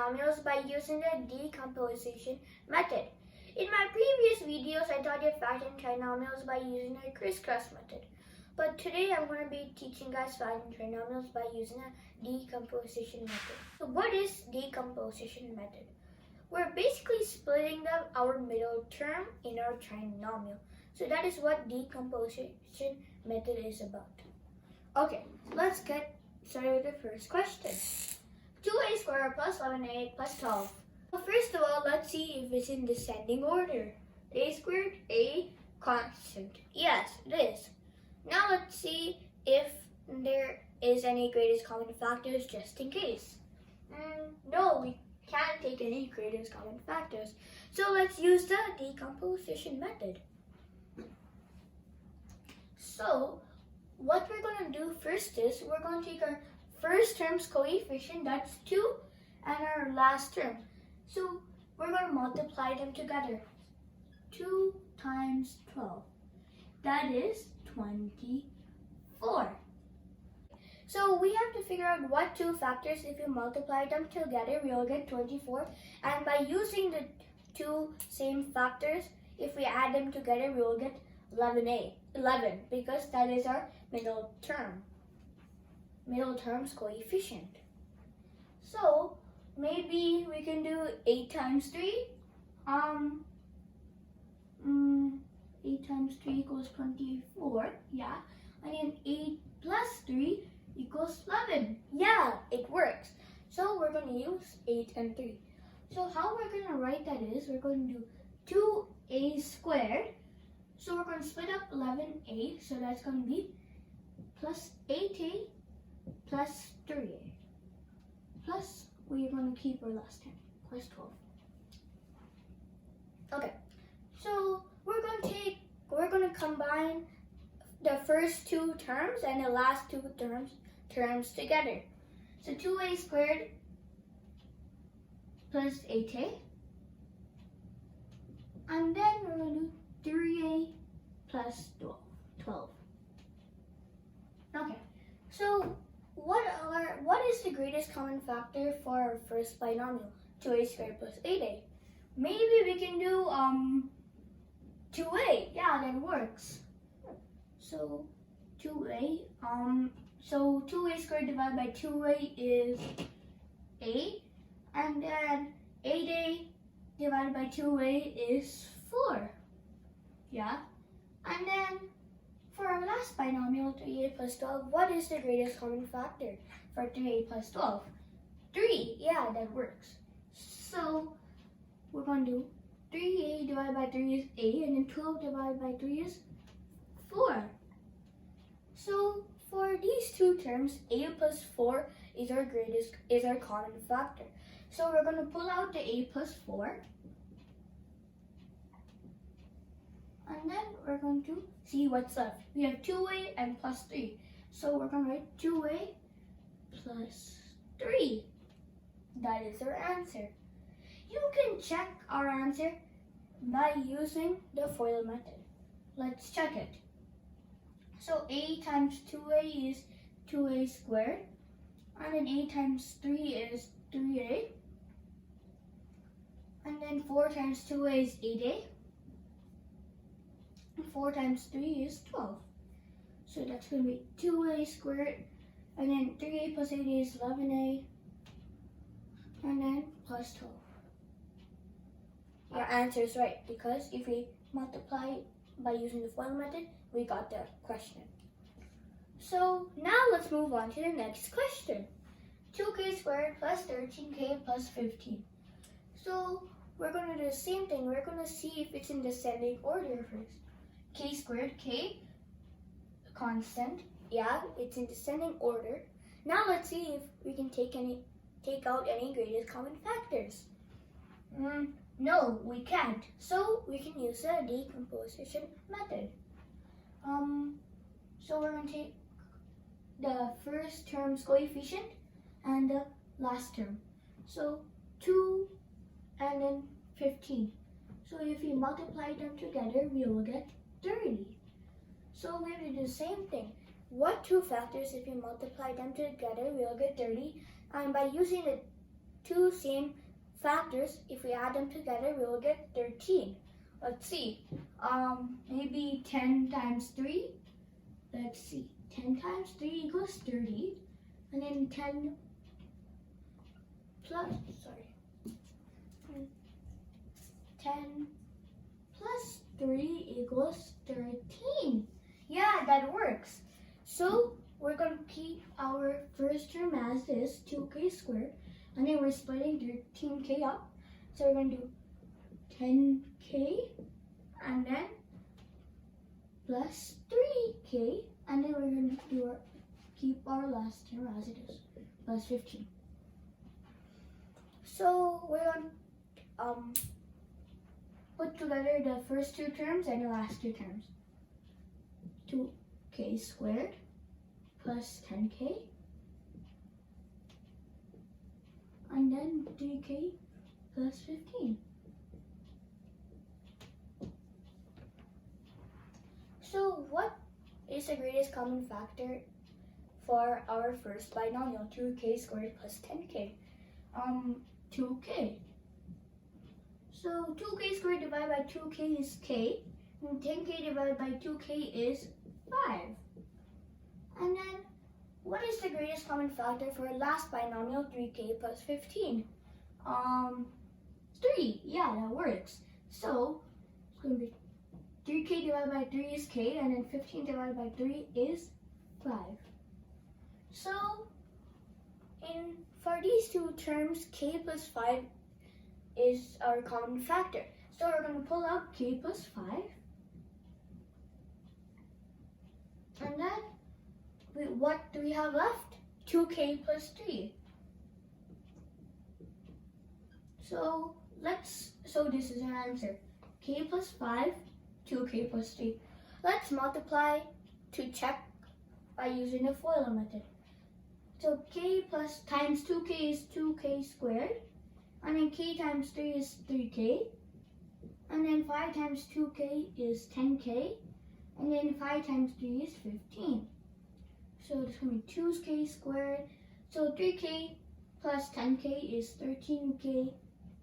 trinomials by using the decomposition method. In my previous videos, I taught you factoring trinomials by using a crisscross method. But today I'm going to be teaching guys factoring trinomials by using a decomposition method. So what is decomposition method? We're basically splitting our middle term in our trinomial. So that is what decomposition method is about. Okay, let's get started with the first question. 2a squared plus 11a plus 12. So first of all, let's see if it's in descending order. A squared, a constant. Yes, it is. Now let's see if there is any greatest common factors just in case. No, we can't take any greatest common factors. So let's use the decomposition method. So what we're going to do first is we're going to take our first term's coefficient, that's 2, and our last term. So we're going to multiply them together. 2 times 12. That is 24. So we have to figure out what two factors, if you multiply them together, we'll get 24. And by using the two same factors, if we add them together, we will get 11, because that is our middle term's coefficient. So maybe we can do 8 times 3. 8 times 3 equals 24. Yeah. And then 8 plus 3 equals 11. Yeah, it works. So we're going to use 8 and 3. So how we're going to write that is, we're going to do 2a squared. So we're going to split up 11a. So that's going to be plus 8a plus 3a. Plus, we're going to keep our last term, plus 12. Okay, so we're going to combine the first two terms and the last two terms together. So 2a squared plus 8a, and then we're going to do 3a plus 12. Okay, so what is the greatest common factor for our first binomial? 2a squared plus 8a. Maybe we can do 2a. Yeah, that works. So 2a. So 2a squared divided by 2a is a, and then 8a divided by 2a is 4. Yeah, and then for our last binomial, 3a plus 12, what is the greatest common factor for 3a plus 12? 3. Yeah, that works. So we're going to do 3a divided by 3 is a, and then 12 divided by 3 is 4. So for these two terms, a plus 4 is our common factor. So we're going to pull out the a plus 4. And then we're going to see what's left. We have 2a and plus 3. So we're going to write 2a plus 3. That is our answer. You can check our answer by using the FOIL method. Let's check it. So a times 2a is 2a squared. And then a times 3 is 3a. And then 4 times 2a is 8a. 4 times 3 is 12. So that's going to be 2a squared, and then 3a plus 8a is 11a, and then plus 12. Your answer is right, because if we multiply by using the FOIL method, we got the question. So now let's move on to the next question. 2k squared plus 13k plus 15. So we're going to do the same thing. We're going to see if it's in descending order first. K squared, k, constant. Yeah, it's in descending order. Now let's see if we can take out any greatest common factors. No, we can't. So we can use the decomposition method. So we're going to take the first term's coefficient and the last term. So 2 and then 15. So if we multiply them together, we will get 30. So we have to do the same thing. What two factors, if you multiply them together, we'll get 30. And by using the two same factors, if we add them together, we will get 13. Let's see. Maybe 10 times 3. Let's see. 10 times 3 equals 30. And then 10 plus 3 equals 13. Yeah, that works. So we're going to keep our first term as is, 2k squared. And then we're splitting 13k up. So we're going to do 10k and then plus 3k. And then we're going to keep our last term as it is, plus 15. So we're going to put together the first two terms and the last two terms. 2k squared plus 10k. And then 3k plus 15. So what is the greatest common factor for our first binomial, 2k squared plus 10k? 2k. So 2k squared divided by 2k is k, and 10k divided by 2k is 5. And then, what is the greatest common factor for last binomial, 3k plus 15? 3. Yeah, that works. So, it's going to be 3k divided by 3 is k, and then 15 divided by 3 is 5. So, for these two terms, k plus 5 is our common factor. So we're going to pull out k plus 5. And then, what do we have left? 2k plus 3. So this is our answer. K plus 5, 2k plus 3. Let's multiply to check by using the FOIL method. So k plus times 2k is 2k squared. And then k times 3 is 3k. And then 5 times 2k is 10k. And then 5 times 3 is 15. So it's going to be 2k squared. So 3k plus 10k is 13k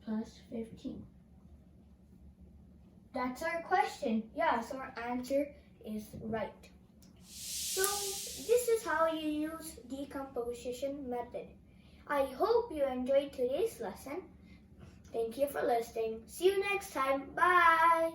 plus 15. That's our question. Yeah, so our answer is right. So this is how you use decomposition method. I hope you enjoyed today's lesson. Thank you for listening. See you next time. Bye.